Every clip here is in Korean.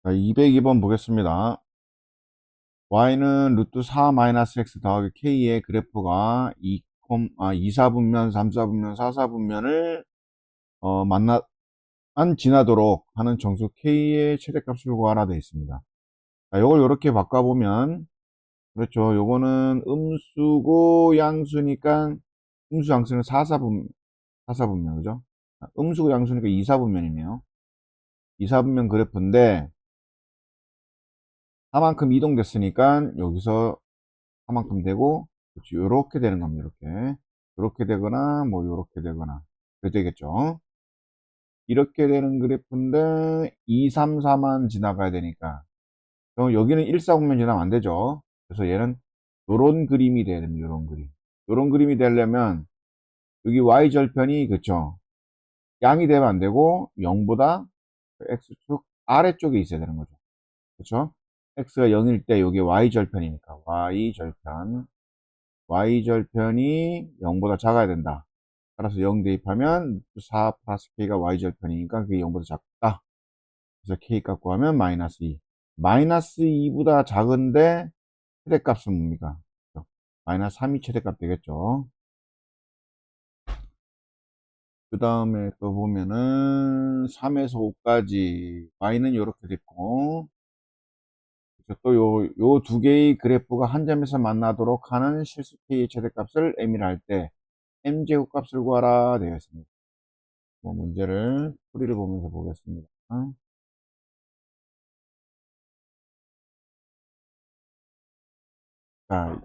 자, 202번 보겠습니다. y는 루트 4 마이너스 x 더하기 k의 그래프가 2, 4분면, 3, 4분면, 4, 4분면을 지나도록 하는 정수 k의 최대값을 구하라 되어 있습니다. 자, 요걸 이렇게 바꿔보면, 그렇죠. 요거는 음수고 양수니까, 음수 양수는 4, 4분면, 그죠? 음수고 양수니까 2, 4분면이네요. 2, 4분면 그래프인데, 4만큼 이동됐으니까, 여기서 4만큼 되고, 그렇지. 요렇게 되는 겁니다. 요렇게 되거나, 뭐, 요렇게 되거나. 그렇게 되겠죠. 이렇게 되는 그래프인데, 2, 3, 4만 지나가야 되니까. 그럼 여기는 1, 4, 분면 지나면 안 되죠. 그래서 얘는 요런 그림이 돼야 됩니다. 요런 그림. 요런 그림이 되려면, 여기 y절편이, 그쵸. 양이 되면 안 되고, 0보다 x축 아래쪽에 있어야 되는 거죠. 그쵸? x가 0일 때, 요게 y절편이니까. y절편이 0보다 작아야 된다. 따라서 0 대입하면 4 플러스 k가 y절편이니까 그게 0보다 작다. 그래서 k 값 구하면 마이너스 2. 마이너스 2보다 작은데 최대값은 뭡니까? 마이너스 3이 최대값 되겠죠. 그 다음에 또 보면은 3에서 5까지 y는 이렇게 됐고, 또 요 두 개의 그래프가 한 점에서 만나도록 하는 실수 k의 최대값을 m이라 할 때 m제곱 값을 구하라 되어 있습니다. 뭐 문제를 풀이를 보면서 보겠습니다. 자,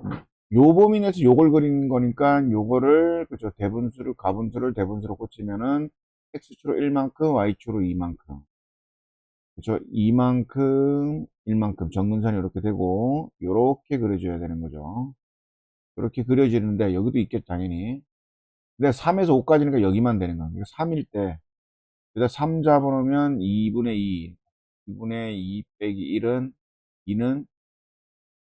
요 범위 내에서 요걸 그리는 거니까 요거를 그죠, 대분수를 가분수를 대분수로 꽂히면은 x축으로 1만큼 y축으로 2만큼, 그죠, 2만큼 1만큼 정근선이 이렇게 되고 요렇게 그려줘야 되는 거죠. 이렇게 그려지는데 여기도 있겠죠, 당연히. 근데 3에서 5까지니까 여기만 되는 겁니다. 3일 때 여기다 3 잡아놓으면 2분의 2, 2분의 2 빼기 1은 2는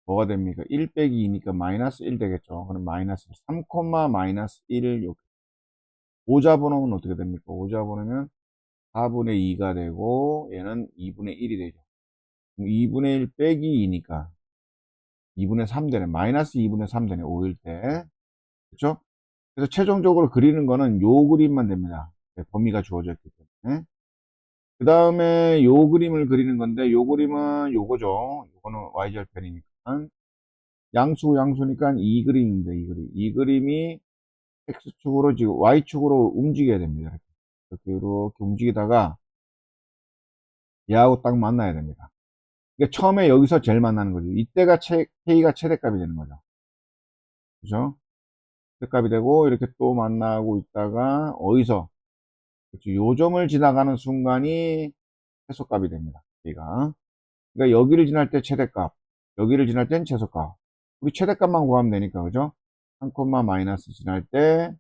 뭐가 됩니까? 1 빼기 2니까 마이너스 1 되겠죠. 그럼 마이너스 3, 마이너스 1, 5 잡아놓으면 어떻게 됩니까? 5 잡아놓으면 4분의 2가 되고 얘는 2분의 1이 되죠. 그럼 2분의 1 빼기 2니까 2분의 3 되네. 마이너스 2분의 3 되네. 5일 때. 그렇죠? 그래서 최종적으로 그리는 거는 요 그림만 됩니다. 네, 범위가 주어져 있기 때문에. 그 다음에 요 그림을 그리는 건데 요 그림은 요거죠. 요거는 y절편이니까. 양수니까 이 그림입니다. 이 그림. 이 그림이 x축으로 지금 y축으로 움직여야 됩니다. 이렇게 움직이다가 얘하고 딱 만나야 됩니다. 그러니까 처음에 여기서 제일 만나는 거죠. 이때가 k가 최대값이 되는 거죠. 그죠? 최대값이 되고 이렇게 또 만나고 있다가 어디서, 그렇죠, 요 점을 지나가는 순간이 최소값이 됩니다. k가. 그러니까 여기를 지날 때 최대값, 여기를 지날 땐 최소값. 우리 최대값만 구하면 되니까, 그죠? 3, 마이너스 지날 때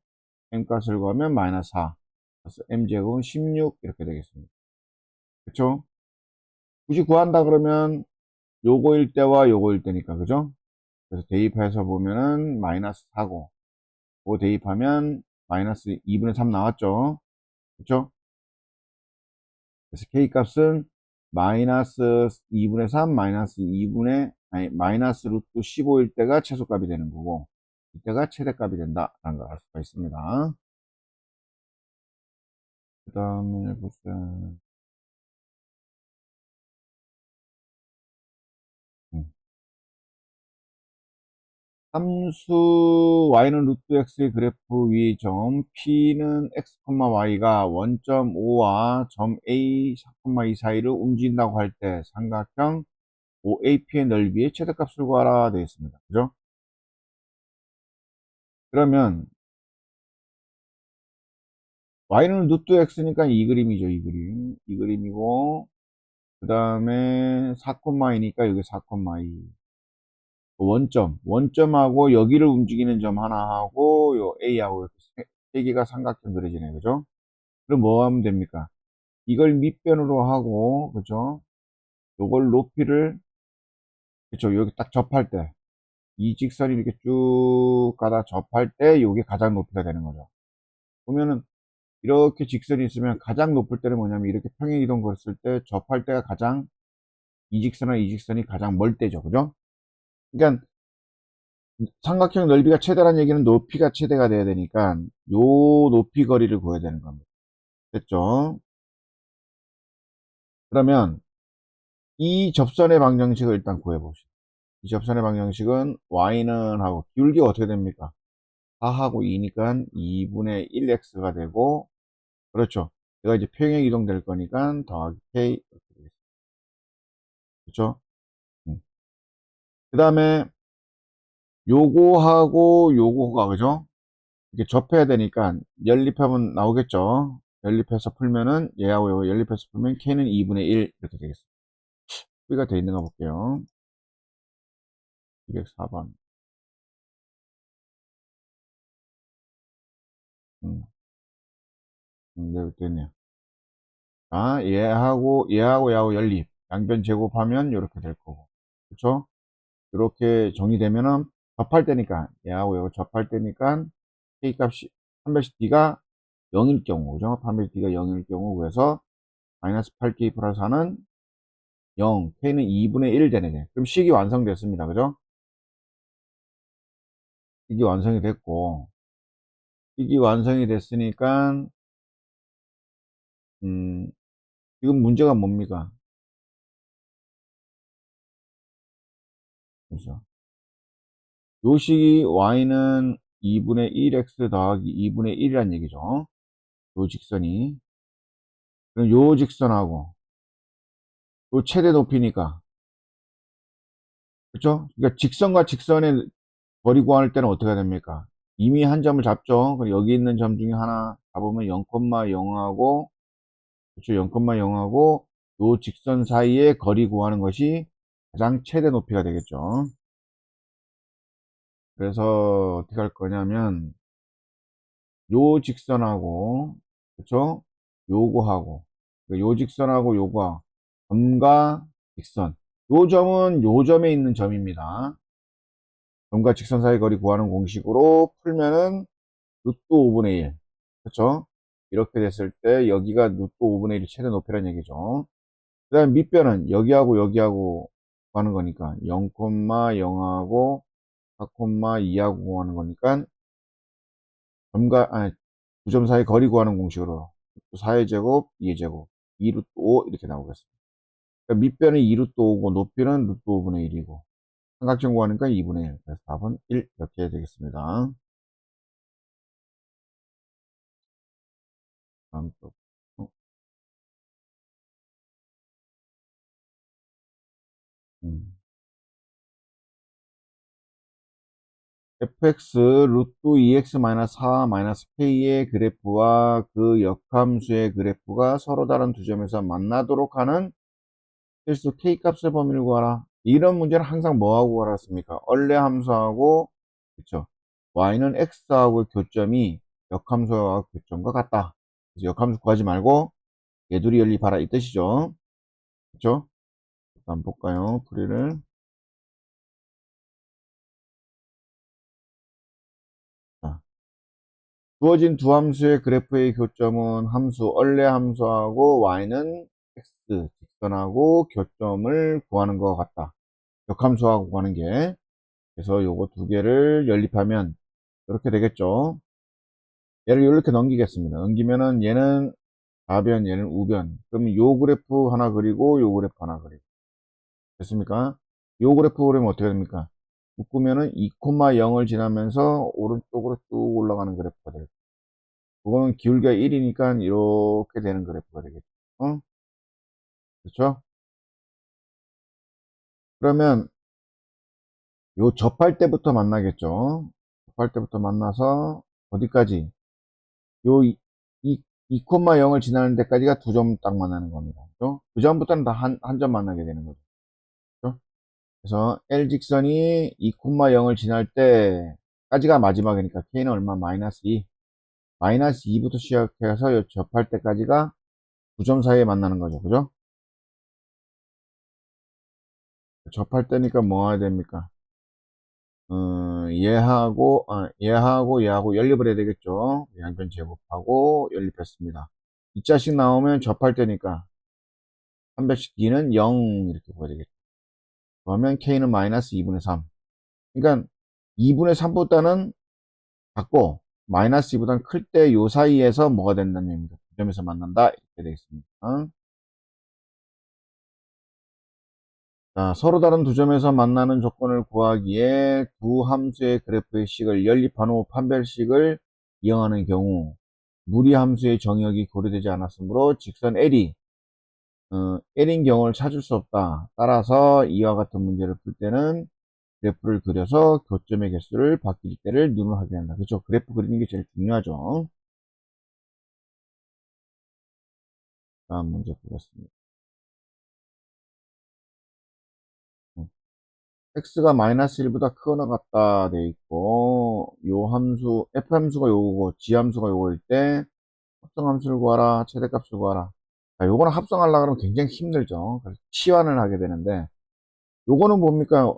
m값을 구하면 마이너스 4. 그래서 m제곱은 16 이렇게 되겠습니다. 그쵸? 굳이 구한다 그러면 요거일 때와 요거일 때니까, 그죠? 그래서 대입해서 보면은 마이너스 4고, 그거 대입하면 마이너스 2분의 3 나왔죠? 그쵸? 그래서 k값은 마이너스 2분의 3, 마이너스 루트 15일 때가 최소값이 되는 거고, 이때가 최대값이 된다라는 걸 알 수가 있습니다. 그 다음에 보자. 함수 y는 루트 x의 그래프 위의 점 p는 x, y가 원점 O와 점 A, 4, 2 사이를 움직인다고 할 때 삼각형 OAP의 넓이의 최대값을 구하라 되어 있습니다. 그죠? 그러면 y는 루트 x니까 이 그림이죠. 이 그림. 이 그림이고, 그 다음에 4,2니까 여기 4,2. 원점하고 여기를 움직이는 점 하나하고 요 A하고 이렇게 세 개가 삼각형 그려지네. 그죠? 그럼 뭐 하면 됩니까? 이걸 밑변으로 하고, 그죠? 요걸 높이를, 그죠? 여기 딱 접할 때, 이 직선이 이렇게 쭉 가다 접할 때, 요게 가장 높이가 되는 거죠. 보면은, 이렇게 직선이 있으면 가장 높을 때는 뭐냐면, 이렇게 평행이동 걸었을 때, 접할 때가 가장 이 직선과 이 직선이 가장 멀 때죠. 그죠? 그러니까 삼각형 넓이가 최대란 얘기는 높이가 최대가 돼야 되니까 요 높이 거리를 구해야 되는 겁니다. 됐죠? 그러면 이 접선의 방정식을 일단 구해봅시다. 이 접선의 방정식은 y는 하고 기울기가 어떻게 됩니까? 4하고 2니까 2분의 1x가 되고, 그렇죠. 얘가 이제 평행 이동될 거니까 더하기 k 이렇게 되겠습니다. 그렇죠? 그 다음에 요거하고 요거가 그죠? 이렇게 접해야 되니까 연립하면 나오겠죠? 연립해서 풀면은 얘하고 요거 연립해서 풀면 k는 2분의 1 이렇게 되겠습니다. B가 돼 있는가 볼게요. 204번. 여기 됐네요. 아, 얘하고 연립. 양변 제곱하면 이렇게 될 거고. 그쵸? 이렇게 정리되면은 접할 때니까, 얘하고 이거 접할 때니까, K 값이, 판별식 D가 0일 경우, 그죠? 판별식 D가 0일 경우, 그래서 마이너스 8K 플러스 4는 0, K는 2분의 1 되네. 그럼 식이 완성됐습니다. 그죠? 식이 완성이 됐고, 식이 완성이 됐으니까, 음, 지금 문제가 뭡니까? 그래서 요 식이 y는 2분의 1x 더하기 2분의 1이란 얘기죠. 요 직선이. 그럼 요 직선하고 요 최대 높이니까. 그렇죠? 그러니까 직선과 직선의 거리 구할 때는 어떻게 됩니까? 이미 한 점을 잡죠. 그럼 여기 있는 점 중에 하나 잡으면 0,0하고 그렇죠? 0,0하고 요 직선 사이의 거리 구하는 것이 가장 최대 높이가 되겠죠. 그래서 어떻게 할 거냐면 요 직선하고 그쵸? 요거하고 요 직선하고 요거 점과 직선 요 점은 요 점에 있는 점입니다. 점과 직선 사이 거리 구하는 공식으로 풀면은 루트 5분의 1 그쵸? 이렇게 됐을 때 여기가 루트 5분의 1이 최대 높이라는 얘기죠. 그 다음 밑변은 여기하고 여기하고 구하는 거니까 0,0하고 4,2하고 구하는 거니까 점과 아니 두 점 사이 거리 구하는 공식으로 4의 제곱, 2의 제곱, 2루트 5 이렇게 나오겠습니다. 그러니까 밑변은 2루트 5고 높이는 루트 5분의 1이고 삼각형 구하니까 2분의 1. 그래서 답은 1 이렇게 해야 되겠습니다. 다음 또 음. fx 루트 2x 마이너스 4 마이너스 k의 그래프와 그 역함수의 그래프가 서로 다른 두 점에서 만나도록 하는 실수 k값의 범위를 구하라. 이런 문제는 항상 뭐하고 구하랐습니까? 얼레 함수하고 그쵸? y는 x하고의 교점이 역함수와 교점과 같다. 그래서 역함수 구하지 말고 얘둘이 연립하라 이 뜻이죠. 그쵸? 한번 볼까요? 풀이를. 자, 주어진 두 함수의 그래프의 교점은 함수 얼레 함수하고 y는 x 직선하고 교점을 구하는 것 같다. 역함수하고 구하는 게. 그래서 요거 두 개를 연립하면 이렇게 되겠죠. 얘를 이렇게 넘기겠습니다. 넘기면은 얘는 좌변, 얘는 우변. 그럼 요 그래프 하나 그리고 요 그래프 하나 그리고. 됐습니까? 요 그래프 그리면 어떻게 됩니까? 묶으면은 2,0을 지나면서 오른쪽으로 쭉 올라가는 그래프가 되겠죠. 그거는 기울기가 1이니까 이렇게 되는 그래프가 되겠죠. 어? 그렇죠? 그러면 요 접할 때부터 만나겠죠. 접할 때부터 만나서 어디까지? 요 2,0을 지나는 데까지가 두 점 딱 만나는 겁니다. 그죠? 그 전부터는 다 한 점 만나게 되는 거죠. 그죠? 그래서 L 직선이 2,0을 지날 때까지가 마지막이니까 K는 얼마? 마이너스 2. 마이너스 2부터 시작해서 요 접할 때까지가 두 점 사이에 만나는 거죠. 그죠? 접할 때니까 뭐 해야 됩니까? 얘하고 연립을 해야 되겠죠. 양변 제곱하고 연립했습니다. 2자씩 나오면 접할 때니까 판별식 D는 0 이렇게 보야 되겠죠. 그러면 K는 마이너스 2분의 3. 그러니까 2분의 3보다는 작고 마이너스 2보다는 클 때 요 사이에서 뭐가 된다는 얘기입니다. 두 점에서 만난다 이렇게 되겠습니다. 자, 서로 다른 두 점에서 만나는 조건을 구하기에 두 함수의 그래프의 식을 연립한 후 판별식을 이용하는 경우 무리 함수의 정의역이 고려되지 않았으므로 직선 L인 경우를 찾을 수 없다. 따라서 이와 같은 문제를 풀 때는 그래프를 그려서 교점의 개수를 바뀔 때를 눈으로 확인한다. 그렇죠? 그래프 그리는 게 제일 중요하죠. 다음 문제 보겠습니다. x가 마이너스 1보다 크거나 같다 돼 있고 요 함수 f 함수가 요거고 g 함수가 요거일 때 합성함수를 구하라 최대값을 구하라. 자, 요거는 합성하려고 하면 굉장히 힘들죠. 그래서 치환을 하게 되는데 요거는 뭡니까?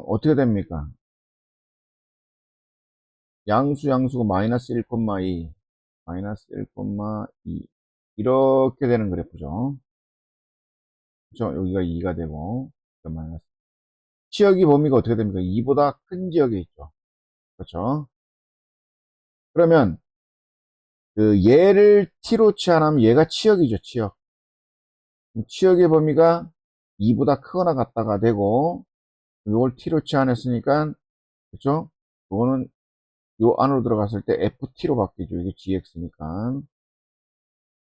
어떻게 됩니까? 양수가 마이너스 1,2 마이너스 1,2 이렇게 되는 그래프죠. 그렇죠? 여기가 2가 되고 마이너스 치역이 범위가 어떻게 됩니까? 2보다 큰 지역에 있죠. 그렇죠? 그러면 그 얘를 t로 치환하면 얘가 치역이죠, 치역. 치역의 범위가 2보다 크거나 같다가 되고 요걸 t로 치환했으니까 그렇죠? 요거는 요 안으로 들어갔을 때 ft로 바뀌죠. 이게 gx니까.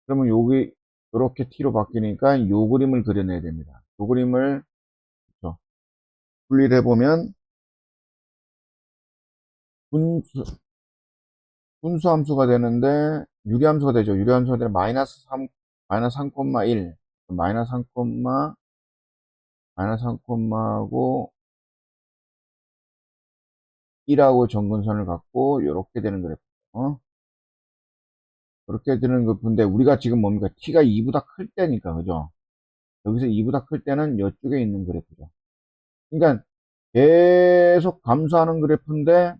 그러면 여기 이렇게 t로 바뀌니까 요 그림을 그려내야 됩니다. 요 그림을 그렇죠? 분리를 해보면 분수, 분수함수가 되는데 유리함수가 되죠. 유리함수가 되는 마이너스 3, 마이너스 3,1 마이너스 3, 마이너스 3,하고 1하고 정근선을 갖고 이렇게 되는 그래프. 이렇게 되는 그래프인데 우리가 지금 뭡니까? t가 2보다 클 때니까 그죠? 여기서 2보다 클 때는 이쪽에 있는 그래프죠. 그러니까 계속 감소하는 그래프인데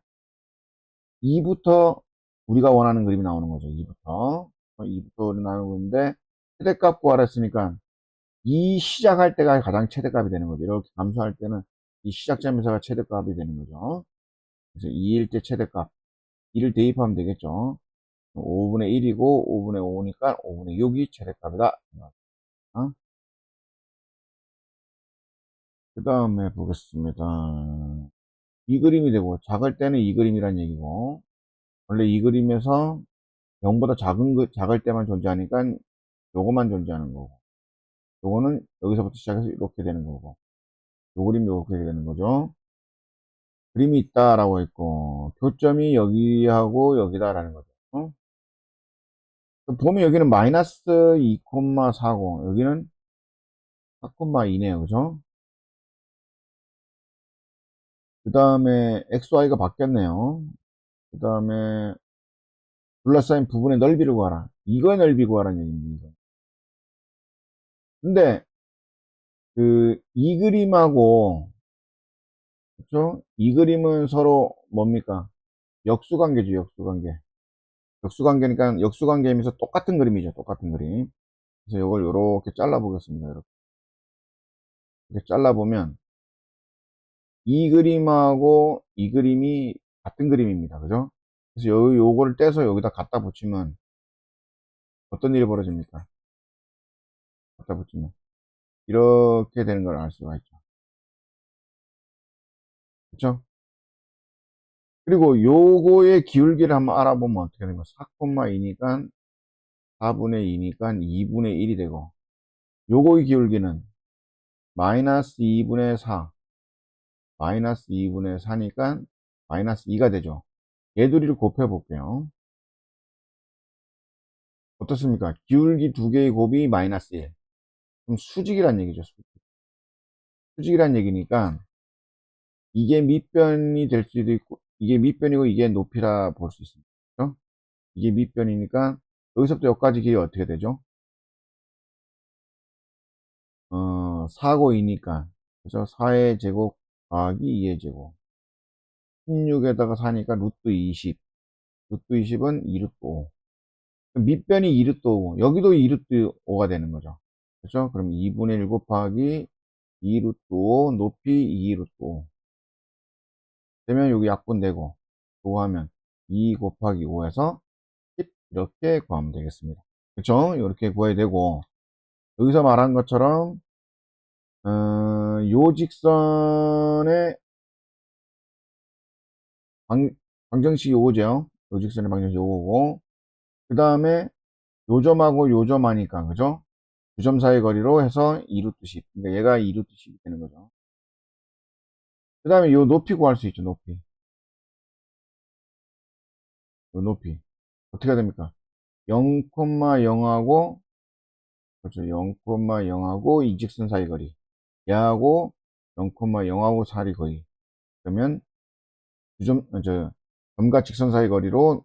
2부터 우리가 원하는 그림이 나오는 거죠. 2부터 나오는 건데 최대값 구하라 했으니까 이 시작할 때가 가장 최대값이 되는 거죠. 이렇게 감소할 때는 이 시작점에서가 최대값이 되는 거죠. 그래서 2일 때 최대값 2를 대입하면 되겠죠. 5분의 1이고 5분의 5니까 5분의 6이 최대값이다. 그 다음에 보겠습니다. 이 그림이 되고 작을 때는 이 그림이란 얘기고 원래 이 그림에서 0보다 작을 때만 존재하니까 요거만 존재하는 거고 요거는 여기서부터 시작해서 이렇게 되는 거고 요 그림이 이렇게 되는 거죠. 그림이 있다라고 했고 교점이 여기하고 여기다라는 거죠. 보면 여기는 마이너스 2,40 여기는 4,2네요. 그죠? 그 다음에 XY가 바뀌었네요. 그 다음에 둘러싸인 부분의 넓이를 구하라. 이거의 넓이 구하라는 얘기입니다. 근데 그 이 그림하고 그쵸? 이 그림은 서로 뭡니까? 역수관계죠, 역수관계. 역수관계니까 역수관계이면서 똑같은 그림이죠, 똑같은 그림. 그래서 이걸 이렇게 잘라 보겠습니다. 이렇게 잘라 보면 이 그림하고 이 그림이 같은 그림입니다. 그죠? 그래서 요거를 떼서 여기다 갖다 붙이면 어떤 일이 벌어집니까? 갖다 붙이면 이렇게 되는 걸 알 수가 있죠. 그쵸? 그리고 요거의 기울기를 한번 알아보면 어떻게 되는 거야? 4,2니까 4분의 2니까 2분의 1이 되고 요거의 기울기는 마이너스 2분의 4 마이너스 2분의 4니까 마이너스 2가 되죠. 얘 둘이를 곱해 볼게요. 어떻습니까? 기울기 두 개의 곱이 마이너스 1. 그럼 수직이란 얘기죠. 수직이란 얘기니까 이게 밑변이 될 수도 있고 이게 밑변이고 이게 높이라 볼 수 있습니다. 그렇죠? 이게 밑변이니까 여기서부터 여기까지 길이 어떻게 되죠? 4고 2니까 그래서 4의 제곱 더하기 2의 제곱 16에다가 4니까 루트 20 루트 20은 2루트 5 밑변이 2루트 5 여기도 2루트 5가 되는 거죠. 그죠? 그럼 2분의 1 곱하기 2 루트 5, 높이 2 루트 5. 되면 여기 약분 되고, 구하면 2 곱하기 5에서 10 이렇게 구하면 되겠습니다. 그쵸? 이렇게 구해야 되고, 여기서 말한 것처럼 요 직선의 방정식이 5죠. 요 직선의 방정식이 5고, 그 다음에 요점하고 요점 하니까, 그죠? 두 점 사이 거리로 해서 2루트 10. 그러니까 얘가 2루트 10이 되는 거죠. 그 다음에 요 높이 구할 수 있죠, 높이. 요 높이. 어떻게 해야 됩니까? 0,0하고, 그렇죠. 0,0하고 이 직선 사이 거리. 얘하고 0,0하고 사이 거리. 그러면 점과 직선 사이 거리로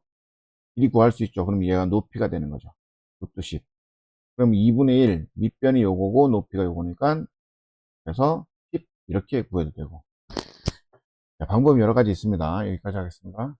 길이 구할 수 있죠. 그럼 얘가 높이가 되는 거죠. 루트 10. 그럼 2분의 1, 밑변이 요거고, 높이가 요거니까, 그래서 10, 이렇게 구해도 되고. 자, 방법이 여러 가지 있습니다. 여기까지 하겠습니다.